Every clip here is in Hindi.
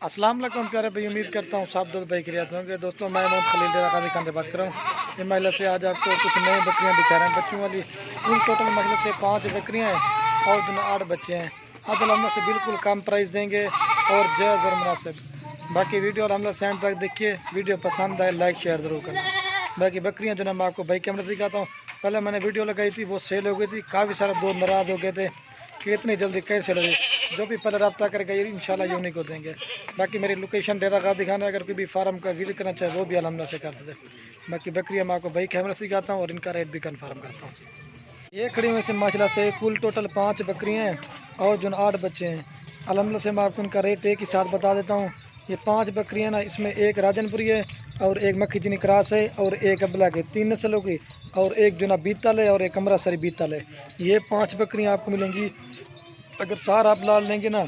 अस्सलाम वालेकुम प्यारे भाई, उम्मीद करता हूँ सब दोस्त भाई खैरियत होंगे। दोस्तों मैं मोहम्मद खलील डेरा गाजी खान से बात कर रहा हूँ। ये महिला से आज आपको कुछ नई बकरियाँ दिखा रहे हैं। बच्चों वाली कुल टोटल महिला से 5 बकरियाँ हैं और दिन 8 बच्चे हैं। आज हम से बिल्कुल कम प्राइस देंगे और जायज़ और मुनासिब। बाकी वीडियो और हमला सेंड तक देखिए, वीडियो पसंद आए लाइक शेयर ज़रूर करना। बाकी बकरियाँ जो है मैं आपको भाई कैमरा दिखाता हूँ। पहले मैंने वीडियो लगाई थी, वो सेल हो गई थी। काफ़ी सारे दोस्त नाराज़ हो गए थे कि इतनी जल्दी कैसे लगे। जो भी पहले रब्ता करके इंशाल्लाह यूनिक को देंगे। बाकी मेरी लोकेशन डेरा गाजी दिखाना, अगर कोई भी फार्म का विजिट करना चाहे वो भी अलहमदा से कर देते। बाकी बकरियाँ मैं आपको भाई कैमरा सिखाता हूँ और इनका रेट भी कन्फर्म करता हूँ। ये खड़ी हुई से माशाल्लाह से कुल टोटल 5 बकरियाँ हैं और जो 8 बच्चे हैं। अलहमदा से मैं आपको इनका रेट एक ही साथ बता देता हूँ। ये 5 बकरियाँ ना, इसमें एक राजनपुरी है और एक मक्खी चीनी क्रॉस है और एक अबला के 3 नस्लों की और एक जो ना बीतल है और एक अमृतसरी बीतल है। ये 5 बकरियाँ आपको मिलेंगी। अगर सारा आप लाल लेंगे ना,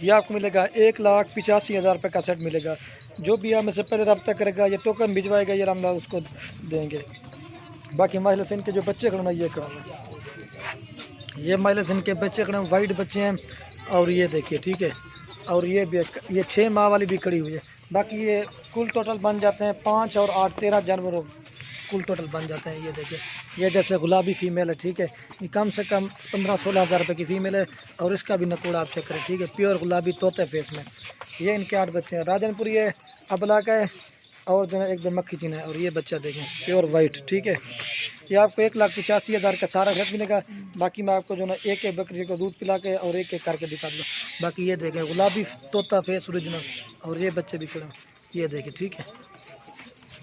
ये आपको मिलेगा 1,85,000 रुपये का सेट मिलेगा। जो भी हमें से पहले रब्ता करेगा, ये टोकन भिजवाएगा, ये हम उसको देंगे। बाकी महिला से इनके जो बच्चे खड़े ना, ये ये महिला से इनके बच्चे खड़े वाइट बच्चे हैं और ये देखिए, ठीक है। और ये भी ये 6 माह वाली भी खड़ी हुई है। बाकी ये कुल टोटल बन जाते हैं 5 और 8 13 जानवरों कुल टोटल बन जाते हैं। ये देखिए, ये जैसे गुलाबी फ़ीमेल है, ठीक है। ये कम से कम 15-16 हज़ार रुपये की फ़ीमेल है और इसका भी नकोड़ा आप चेक करें, ठीक है। प्योर गुलाबी तोते फेस में। ये इनके 8 बच्चे हैं। राजनपुरी है, अबला का है और जो है एकदम मक्खी चीन है। और ये बच्चा देखें प्योर वाइट, ठीक है। ये आपको 1,85,000 का सारा सेट मिलेगा। बाकी मैं आपको जो है एक एक बकरी को दूध पिला के और एक एक करके दिखा दूँ। बाकी ये देखें गुलाबी तोता फेस ओरिजिनल और ये बच्चे भी खड़े, ये देखें, ठीक है।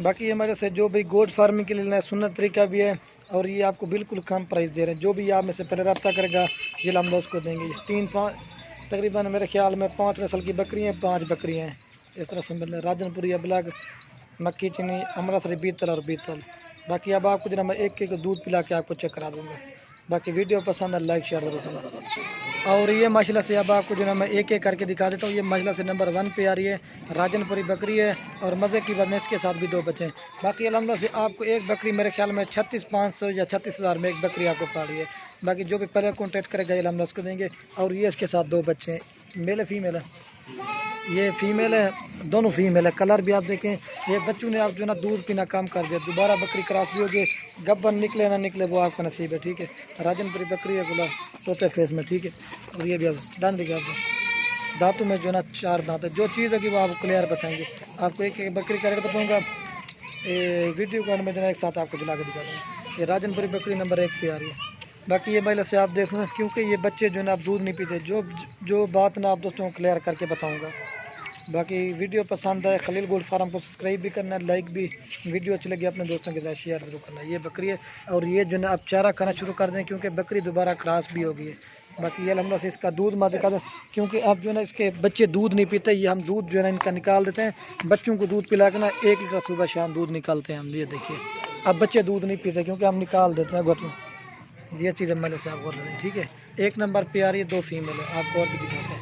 बाकी हमारे से जो भी गोट फार्मिंग के लिए लेना है, सुन्नत तरीका भी है और ये आपको बिल्कुल कम प्राइस दे रहे हैं। जो भी आप में से पहले रब्ता करेगा ये हम उसको देंगे। 3-5 तकरीबन मेरे ख्याल में 5 नस्ल की बकरी हैं, 5 बकरियाँ हैं इस तरह से। मतलब राजनपुरी, अबलग, मक्की चीनी, अमृतसरी बीतल और बीतल। बाकी अब आपको जो मैं एक एक दूध पिला के आपको चेक करा दूँगा। बाकी वीडियो पसंद है लाइक शेयर जरूर करना। और ये माशाल्लाह से अब आपको जो है मैं एक एक करके दिखा देता हूँ। ये माशाल्लाह से नंबर 1 पे आ रही है, राजनपुरी बकरी है और मज़े की बात में इसके साथ भी 2 बच्चे हैं। बाकी अलहमदा से आपको एक बकरी मेरे ख्याल में 36,500 या 36,000 में एक बकरी आपको पा रही है। बाकी जो भी पहले कॉन्टेक्ट करेगा ये अलहमदा उसको देंगे। और ये इसके साथ 2 बच्चे हैं, मेल है फीमेल है। ये फीमेल है, दोनों फीमेल है। कलर भी आप देखें। ये बच्चों ने आप जो ना दूध पीना कम कर दिया। दोबारा बकरी क्रॉस भी होगी, गब्बन निकले ना निकले वो आपका नसीब है, ठीक है। राजनपुरी बकरी है, गुला तोते फेस में, ठीक है। और ये भी आप डांड दिखा दो, दांतों में जो ना 4 दांत है। जो चीज़ होगी वो आपको क्लियर बताएंगे। आपको एक एक बकरी का रेट बताऊँगा, वीडियो कॉल में जो है एक साथ आपको दिला के दिखा दूँगा। ये राजनपुरी बकरी नंबर 1 पे आ रही है। बाकी ये महिला से आप देख सकते हैं, क्योंकि ये बच्चे जो है ना आप दूध नहीं पीते। जो बात ना आप दोस्तों को क्लियर करके बताऊंगा। बाकी वीडियो पसंद आए खलील गोल्ड फार्म को सब्सक्राइब भी करना है, लाइक भी। वीडियो अच्छी लगी अपने दोस्तों के साथ शेयर जरूर करना। ये बकरी है और ये जो है आप चारा खाना शुरू कर दें, क्योंकि बकरी दोबारा क्रॉस भी हो गई है। बाकी ये अलहमदा से इसका दूध मत दिखा दो, क्योंकि अब जो है ना इसके बच्चे दूध नहीं पीते। ये हम दूध जो है ना इनका निकाल देते हैं। बच्चों को दूध पिला के ना 1 लीटर सुबह शाम दूध निकालते हैं हम। ये देखिए, अब बच्चे दूध नहीं पीते क्योंकि हम निकाल देते हैं घोटों। ये चीज़ मैंने से आपको बताई, ठीक है। 1 नंबर पे आ रही है, 2 फीमेल है, आपको और भी दिखाते हैं।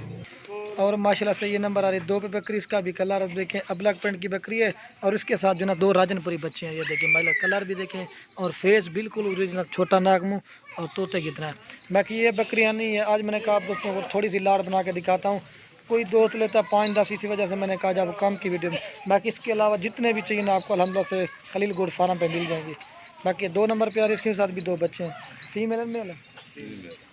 और माशाल्लाह से ये नंबर आ रही है 2 पे बकरी। इसका भी कलर अब देखें, अबलग प्रिंट की बकरी है और इसके साथ जो ना 2 राजनपुरी बच्चे हैं। ये देखें माशाल्लाह, कलर भी देखें और फेस बिल्कुल ओरिजिनल, छोटा नाक मुँह और तोते की तरह। बाकी ये बकरियाँ नहीं है, आज मैंने कहा आप दोस्तों को थोड़ी सी लाड़ बना के दिखाता हूँ। कोई दोस्त लेता 5-10, इसी वजह से मैंने कहा जब कम की वीडियो में। बाकी इसके अलावा जितने भी चाहिए ना आपको अलहमदा से खलील गोल्ड फार्म पे मिल जाएंगी। बाकी 2 नंबर पे आ रही है, इसके साथ भी 2 बच्चे हैं। फीमेल मेल है,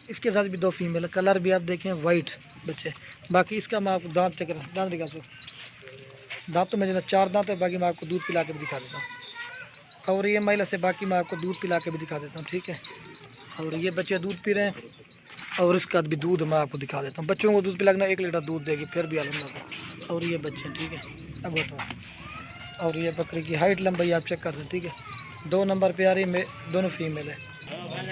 इसके साथ भी 2 फीमेल है। कलर भी आप देखें वाइट बच्चे। बाकी इसका मैं आपको दांत चेक दांत दिखा सकूँ। दांतों में जो 4 दांत है। बाकी मैं आपको दूध पिला के भी दिखा देता हूँ। और ये महिला से बाकी मैं आपको दूध पिला के भी दिखा देता हूँ, ठीक है। और ये बच्चे दूध पी रहे हैं और इसका भी दूध मैं आपको दिखा देता हूँ। बच्चों को दूध पिलाना 1 लीटर दूध देगी फिर भी अलहमदा। और ये बच्चे, ठीक है। अब बताओ। और ये बकरी की हाइट लंबाई आप चेक कर दें, ठीक है। 2 नंबर पे आ रही है, दोनों फीमेल है।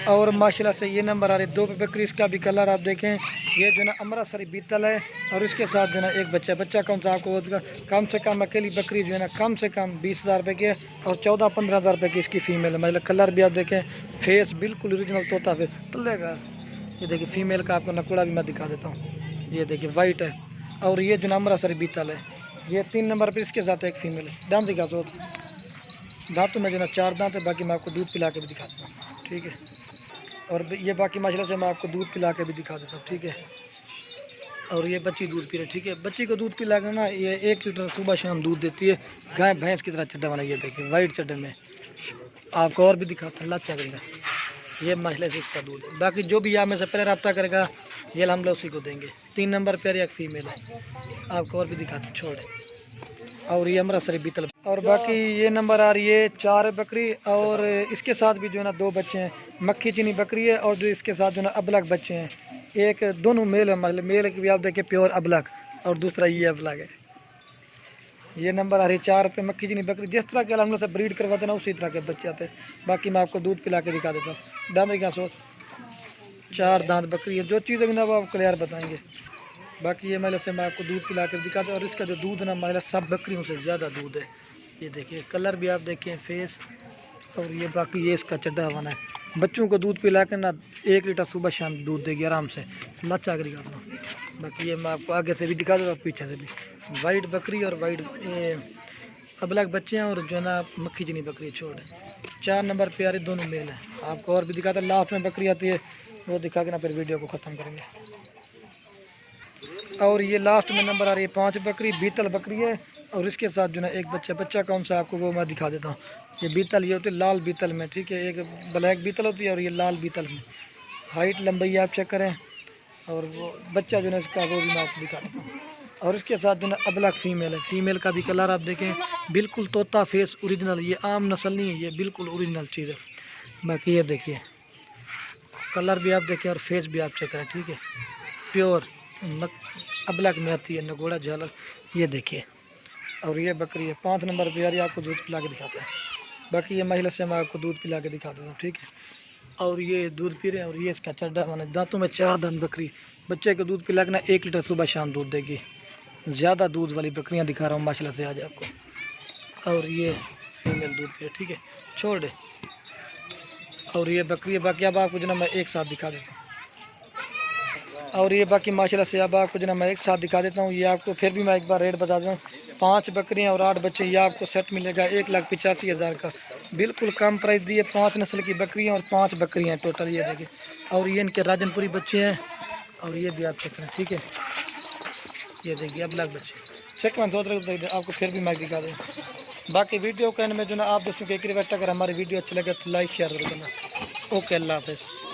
और माशाल्लाह से ये नंबर आ रही है 2 पे बकरी। इसका भी कलर आप देखें। ये जो ना अमृतसरी बीतल है और इसके साथ जो ना एक बच्चा कौन सा आपको कम से कम अकेली बकरी जो है ना कम से कम 20,000 रुपये की है और 14-15 हज़ार रुपये की इसकी फ़ीमेल है। मतलब कलर भी आप देखें, फेस बिल्कुल ओरिजिनल तोता फेस तल्लेगा। ये देखिए फीमेल का आपको नकुड़ा भी मैं दिखा देता हूँ। ये देखिए वाइट है और ये जो ना अमृतसरी बीतल है। ये 3 नंबर पर इसके साथ एक फ़ीमेल है। दांत दिखा सो, दांतों में जो ना 4 दांत है। बाकी मैं आपको दूध पिला के भी दिखा देता हूँ, ठीक है। और ये बाकी माशाल्लाह से मैं आपको दूध पिला के भी दिखा देता हूँ, ठीक है। और ये बच्ची दूध पी रही, ठीक है। बच्ची को दूध पिला कर ना ये 1 लीटर सुबह शाम दूध देती है, गाय भैंस की तरह चड्डा बना। ये देखिए वाइट चड्डे में, आपको और भी दिखाते हैं, लाचा करेगा। ये मसले से इसका दूध है। बाकी जो भी आप में से पहले रब्ता करेगा ये हम लोग उसी को देंगे। 3 नंबर पर एक फीमेल है, आपको और भी दिखाते हैं, छोड़े। और ये अमृतसरी बीतल। और बाकी ये नंबर आ रही है 4 बकरी, और इसके साथ भी जो है ना 2 बच्चे हैं। मक्खी चीनी बकरी है, और जो इसके साथ जो है ना अबलग बच्चे हैं, एक दोनों मेल है। मतलब मेल की भी आप देखिए प्योर अबलग, और दूसरा ये अबलग है। ये नंबर आ रही है 4 पे मक्खी चीनी बकरी। जिस तरह के हम लोग से ब्रीड करवाते हैं ना उसी तरह के बच्चे आते हैं। बाकी मैं आपको दूध पिला के दिखा देता हूँ। डामे का सो 4 दांत बकरी है, जो चीज़ें भी ना वो आप क्लियर बताएंगे। बाकी ये महिला से मैं आपको दूध पिला कर दिखाता हूँ। और इसका जो दूध ना महिला सब बकरियों से ज़्यादा दूध है। ये देखिए कलर भी आप देखें, फेस, और ये बाकी ये इसका चड्डा बना है। बच्चों को दूध पिला कर ना 1 लीटर सुबह शाम दूध देगी आराम से, लाचा करेगा अपना। बाकी ये मैं आपको आगे से भी दिखा दूँगा, पीछे से भी। वाइट बकरी और वाइट अबलग बच्चे हैं, और जो है ना मक्खी चीनी बकरी छोड़ 4 नंबर पे आ रही, दोनों मेल हैं। आपको और भी दिखाता, लास्ट में बकरी आती है वो दिखा के ना फिर वीडियो को ख़त्म करेंगे। और ये लास्ट में नंबर आ रही है 5 बकरी, बीतल बकरी है। और इसके साथ जो है एक बच्चा कौन सा आपको वो मैं दिखा देता हूँ। ये बीतल ये होती है लाल बीतल में, ठीक है। एक ब्लैक बीतल होती है और ये लाल बीतल में। हाइट लंबाई आप चेक करें, और वो बच्चा जो है इसका वो भी मैं आपको दिखा देता हूँ। और इसके साथ जो है अबलग फीमेल है। फीमेल का भी कलर आप देखें, बिल्कुल तोता फेस ओरिजिनल। ये आम नस्ल नहीं है, ये बिल्कुल ओरिजिनल चीज़ है। बाकी ये देखिए कलर भी आप देखें और फेस भी आप चेक करें, ठीक है। प्योर अबलग में आती है, नगोड़ा झालर। ये देखिए, और ये बकरी है 5 नंबर पे यार, आपको दूध पिला के दिखाते हैं। बाकी ये महिला से मैं आपको दूध पिला के दिखा देता हूँ, ठीक है। और ये दूध पी रहे हैं, और ये इसका चड्डा माना। दांतों में 4 दांत बकरी। बच्चे को दूध पिला के ना 1 लीटर सुबह शाम दूध देगी। ज़्यादा दूध वाली बकरियाँ दिखा रहा हूँ माशाल्लाह से आज आपको। और ये फीमेल दूध पी रहे, ठीक है, छोड़ दे। और ये बकरी है। बाकी अब आपको जो ना मैं एक साथ दिखा देता हूँ। और ये बाकी माशाल्लाह से अब आपको जो ना मैं एक साथ दिखा देता हूँ। ये आपको फिर भी मैं एक बार रेट बता दूँ। 5 बकरियाँ और 8 बच्चे, ये आपको सेट मिलेगा 1,85,000 का। बिल्कुल कम प्राइस दिए। 5 नस्ल की बकरियाँ और 5 बकरियाँ टोटल, ये देखिए। और ये इनके राजनपुरी बच्चे हैं, और ये भी आप चेक करें, ठीक है। ये देखिए अब लाख बच्चे चेक में 2 तरह आपको फिर भी मैं दिखा दें। बाकी वीडियो के एंड में जो ना आप दोस्तों को एक रिक्वेस्ट, अगर हमारी वीडियो अच्छी लगे तो लाइक शेयर जरूर करना। ओके, अल्लाह हाफ़िज़।